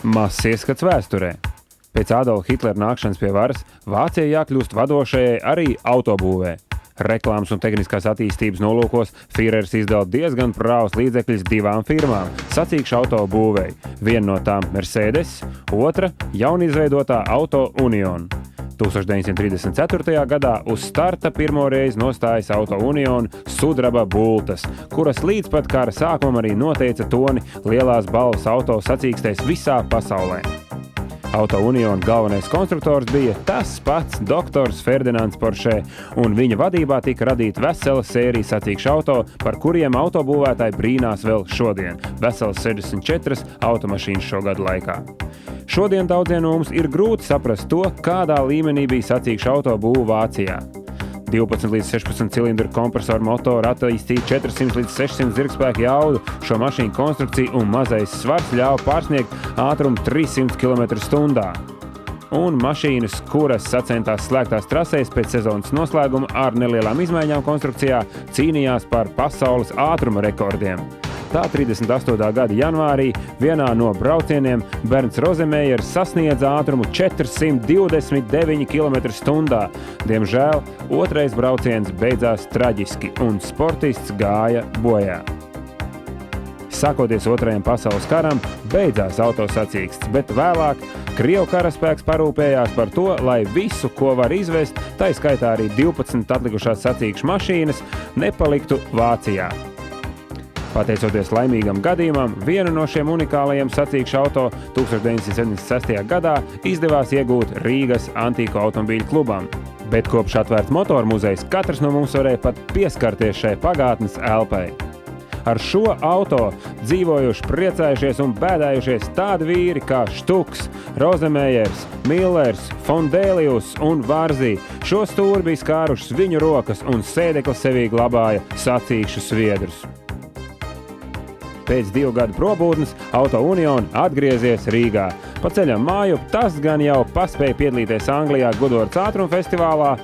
Mazs ieskats vēsturē. Pēc Adolfa Hitlera nākšanas pie varas Vācijai jākļūst vadošajai arī autobūvē. Reklāmas un tehniskās attīstības nolūkos Führeris izdala diezgan prāvus līdzekļus divām firmām sacīkšu auto būvēji. Viena no tām Mercedes, otra jaunizveidotā Auto Union. 1934. gadā uz starta pirmo reizi nostājas Auto Union sudraba bultas, kuras līdz pat kara sākumam arī noteica toni lielās balvas auto sacīkstēs visā pasaulē. Auto Union galvenais konstruktors bija tas pats doktors Ferdinands Porsche, un viņa vadībā tika radīta vesela sērija sacīkšu auto, par kuriem autobūvētāji brīnās vēl šodien. Veselas 64 automašīnas šo gadu laikā. Šodien daudziem no mums ir grūti saprast to, kādā līmenī bija sacīkšu auto būva Vācijā. 12 līdz 16 cilindru kompresoru motoru attīstīja 400 līdz 600 zirgspēku jaudu. Šo mašīnu konstrukcija un mazais svars ļauj pārsniegt ātrumu 300 km/h. Un mašīnas, kuras sacentās slēgtās trasēs pēc sezonas noslēguma ar nelielām izmaiņām konstrukcijā, cīnījās par pasaules ātruma rekordiem. Tā 38. gada janvārī vienā no braucieniem Bernds Rozemējers sasniedza ātrumu 429 km/h. Diemžēl otrais brauciens beidzās traģiski un sportists gāja bojā. Sākoties Otrajam pasaules karam, beidzās autosacīksts, bet vēlāk Krievu karaspēks parūpējās par to, lai visu, ko var izvest, tai skaitā arī 12 atlikušās sacīkšu mašīnas, nepaliktu Vācijā. Pateicoties laimīgam gadījumam, vienu no šiem unikālajiem sacīkšu auto 1976. gadā izdevās iegūt Rīgas antīko automobīļu klubam. Bet kopš atvērts motoru muzejs, katrs no mums varēja pat pieskarties šai pagātnes elpai. Ar šo auto dzīvojuši, priecājušies un bēdājušies tādi vīri kā Štuks, Rozemējers, Millers, Fondēlijus un Varzī. Šo stūri bija skārušas viņu rokas un sēdekli sevī glabāja sacīkšu sviedrus. Pēc 2 gadu probūtnes Auto Union atgriezies Rīgā. Pa ceļam mājup tas gan jau paspēja piedalīties Anglijā Goodworth ātruma festivālā,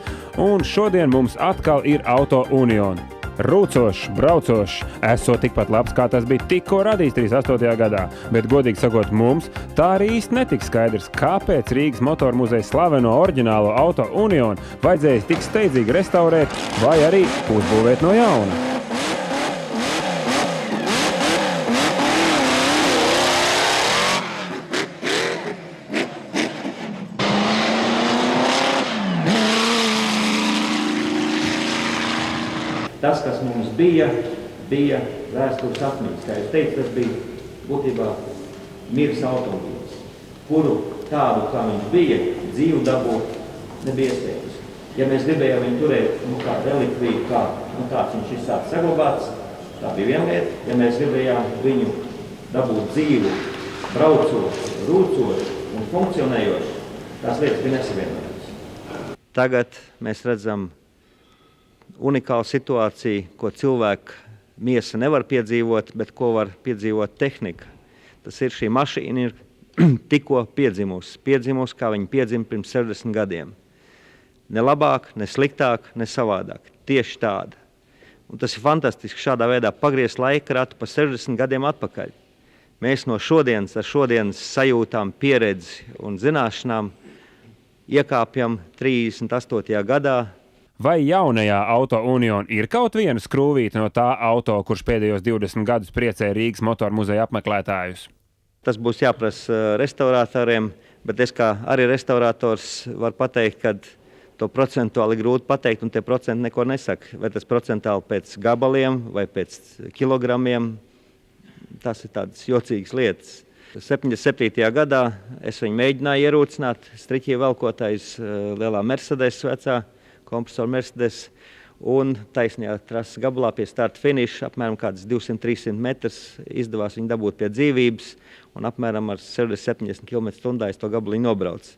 un šodien mums atkal ir Auto Union. Rūcošs, braucošs, esot tikpat labs, kā tas bija tikko radīts 38. gadā, bet godīgi sakot mums, tā arī īsti netika skaidrs, kāpēc Rīgas motoru muzeja slaveno oriģinālo Auto Union vajadzēja tik steidzīgi restaurēt vai arī uzbūvēt no jauna. Tas, kas mums bija vēstures atmiņas. Kā jūs teicat, tas bija būtībā miris automobīls, kuru tādu, kā viņš bija, dzīvu dabūt nebija iespējams. Ja mēs gribējām viņu turēt kā relikviju, tāds viņš ir tāds saglabāts, tā bija viena lieta. Ja mēs gribējām viņu dabūt dzīvu, braucošu, rūcošu un funkcionējošu, tās lietas bija nesavienojamas. Tagad mēs redzam unikāla situācija, ko cilvēka miesa nevar piedzīvot, bet ko var piedzīvot tehnika. Tas ir šī mašīna ir tikko piedzimusi, kā viņa piedzima pirms 60 gadiem. Ne labāk, ne sliktāk, ne savādāk. Tieši tāda. Un tas ir fantastiski šādā veidā pagriezt laika ratu pa 60 gadiem atpakaļ. Mēs no šodienas, ar šodienas sajūtām, pieredzi un zināšanām iekāpjam 38. gadā. Vai jaunajā Auto Union ir kaut viena skrūvīte no tā auto, kurš pēdējos 20 gadus priecē Rīgas motoru muzeja apmeklētājus? Tas būs jāprasa restauratoriem, bet es kā arī restaurators varu pateikt, ka to procentuāli grūti pateikt, un tie procenti neko nesaka. Vai tas procentuāli pēc gabaliem vai pēc kilogramiem, tas ir tādas jocīgas lietas. 77. gadā es viņu mēģināju ierūcināt, striķī velkotais lielā Mercedes vecā, kompresoru Mercedes, un taisnajā trases gabalā pie starta finiša apmēram kādas 200-300 metrus izdevās viņu dabūt pie dzīvības, un apmēram ar 70 km/h es to gabaliņu nobraucu.